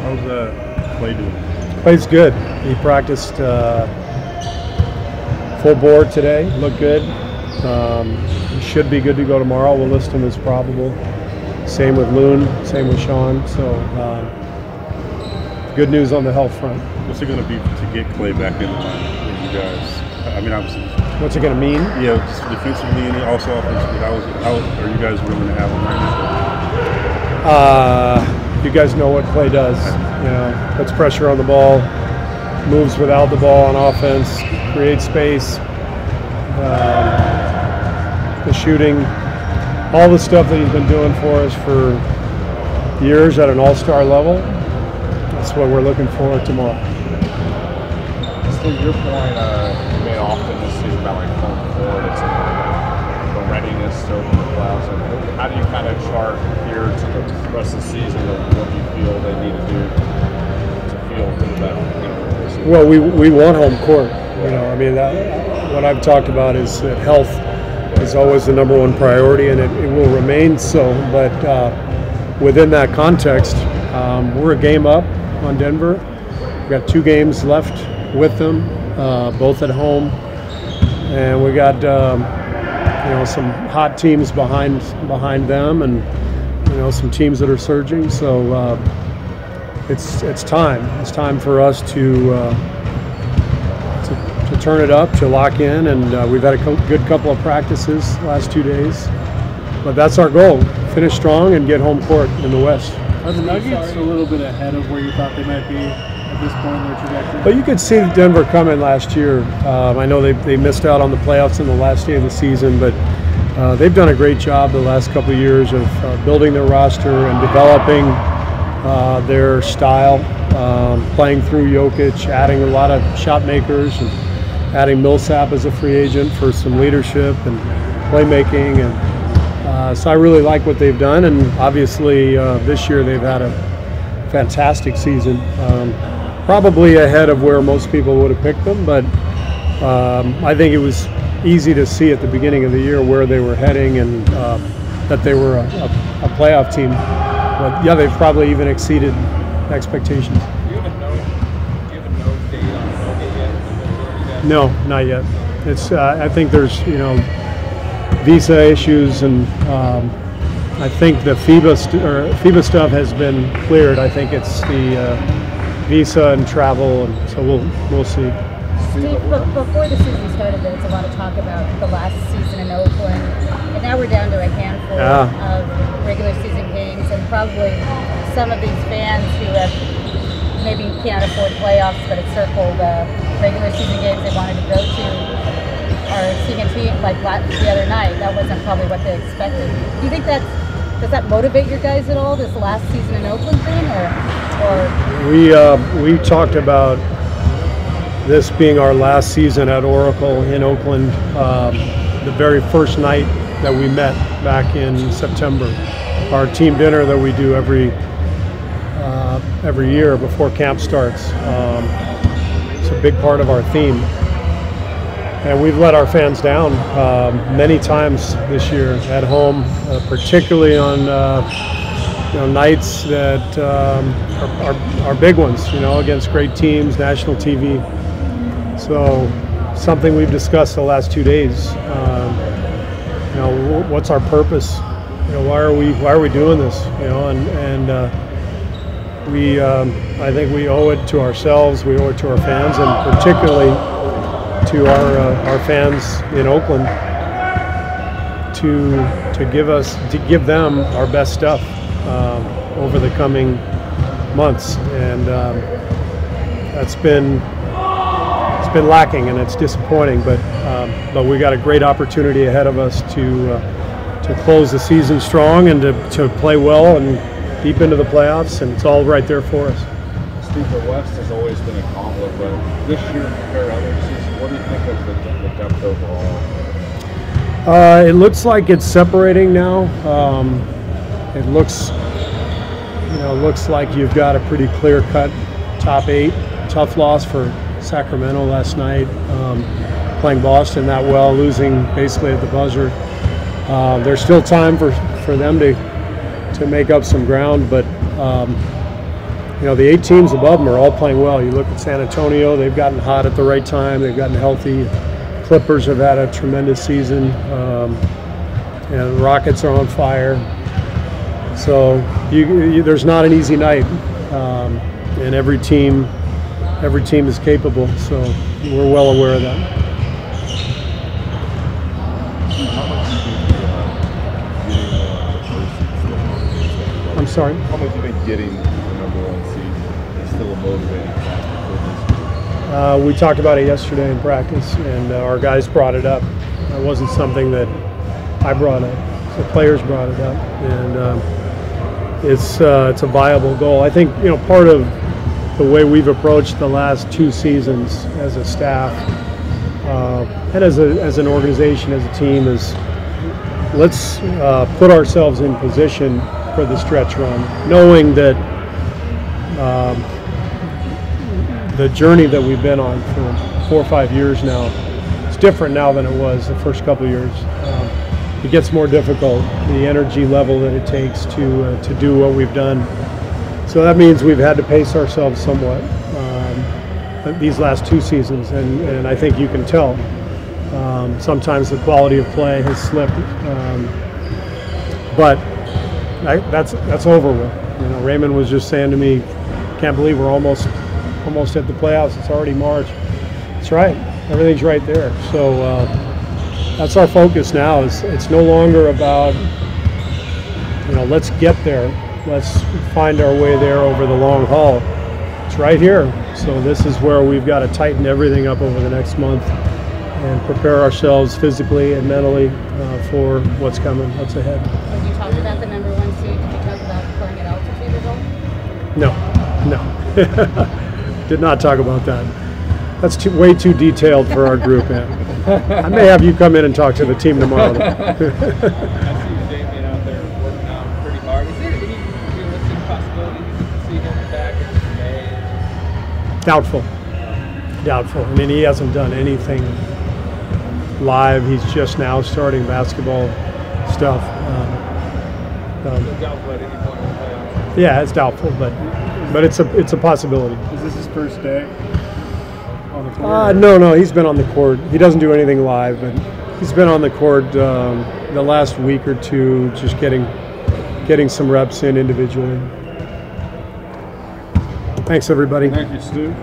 How's Klay doing? Klay's good. He practiced full board today. Looked good. He should be good to go tomorrow. We'll list him as probable. Same with Loon. Same with Sean. So good news on the health front. What's it going to be to get Klay back in the line with you guys? I mean, obviously. What's it going to mean? Yeah, just defensively and also offensively. How are you guys willing to have him right now? You guys know what Klay does. You know, puts pressure on the ball, moves without the ball on offense, creates space, the shooting, all the stuff that he's been doing for us for years at an all-star level. That's what we're looking for tomorrow. To your point, you made often this season about like home court, it's the readiness to open the playoffs. And how do you kind of chart here to the rest of the season of what you feel they need to do to feel good about? Well, we want home court. You know, I mean, what I've talked about is that health is always the number one priority, and it will remain so. But within that context, we're a game up on Denver. We've got 2 games left with them, both at home, and we got you know, some hot teams behind them, and you know, some teams that are surging. So it's time for us to turn it up, to lock in, and we've had a good couple of practices last 2 days. But that's our goal: finish strong and get home court in the West. Are the Nuggets a little bit ahead of where you thought they might be at this point in their trajectory? But you could see Denver coming last year. I know they missed out on the playoffs in the last day of the season, but they've done a great job the last couple of years of building their roster and developing their style, playing through Jokic, adding a lot of shot makers, and adding Millsap as a free agent for some leadership and playmaking. And so I really like what they've done, and obviously this year they've had a fantastic season. Probably ahead of where most people would have picked them, but I think it was easy to see at the beginning of the year where they were heading, and that they were a playoff team. But yeah, they've probably even exceeded expectations. Do you have a no date on Bogut yet? No, not yet. It's I think there's, you know, visa issues, and I think the FIBA stuff has been cleared. I think it's the visa and travel, and so we'll see. Steve, before the season started, there was a lot of talk about the last season in Oakland, and now we're down to a handful of regular season games, and probably some of these fans who have maybe can't afford playoffs but have circled regular season games they wanted to go to are seeing a team like the other night. That wasn't probably what they expected. Do you think does that motivate your guys at all, this last season in Oakland thing, or? We talked about this being our last season at Oracle in Oakland, the very first night that we met back in September. Our team dinner that we do every year before camp starts. It's a big part of our theme. And we've let our fans down many times this year at home, particularly on you know, nights that are big ones, you know, against great teams, national TV. So something we've discussed the last 2 days. You know, what's our purpose? You know, why are we doing this? You know, and I think we owe it to ourselves, we owe it to our fans, and particularly to our fans in Oakland to give them our best stuff over the coming months, and it's been lacking, and it's disappointing. But we got a great opportunity ahead of us to close the season strong and to play well and deep into the playoffs, and it's all right there for us. Steve, the West has always been a gauntlet, but this year compared to other seasons, what do you think of the depth overall? It looks like it's separating now. It looks like you've got a pretty clear-cut top 8. Tough loss for Sacramento last night, playing Boston that well, losing basically at the buzzer. There's still time for them to make up some ground, but you know, the 8 teams above them are all playing well. You look at San Antonio, they've gotten hot at the right time. They've gotten healthy. Clippers have had a tremendous season. And the Rockets are on fire. So there's not an easy night. And every team is capable. So we're well aware of that. I'm sorry? How much do you think getting the #1 seed is still a motivating factor? We talked about it yesterday in practice, and our guys brought it up. It wasn't something that I brought up. The players brought it up, and it's a viable goal. I think, you know, part of the way we've approached the last 2 seasons as a staff and as an organization, as a team, is let's put ourselves in position for the stretch run, knowing that the journey that we've been on for 4 or 5 years now, it's different now than it was the first couple of years. It gets more difficult, the energy level that it takes to do what we've done. So that means we've had to pace ourselves somewhat these last 2 seasons, and I think you can tell. Sometimes the quality of play has slipped, but that's over with. You know, Raymond was just saying to me, "Can't believe we're almost at the playoffs. It's already March." That's right. Everything's right there. So that's our focus now. It's no longer about, you know, let's get there. Let's find our way there over the long haul. It's right here. So this is where we've got to tighten everything up over the next month and prepare ourselves physically and mentally for what's coming, what's ahead. When you talked about the #1 seed, did you talk about playing at altitude at all? No. Did not talk about that. That's way too detailed for our group, man. I may have you come in and talk to the team tomorrow. I see Damian out there working out pretty hard. Is there any realistic possibility you can see him back in May? Doubtful. I mean, he hasn't done anything live. He's just now starting basketball stuff. Doubtful at any point in the playoffs. Yeah, it's doubtful, but it's a possibility. Is this his first day on the court? No, he's been on the court. He doesn't do anything live, but he's been on the court the last week or 2, just getting some reps in individually. Thanks, everybody. Thank you, Stu.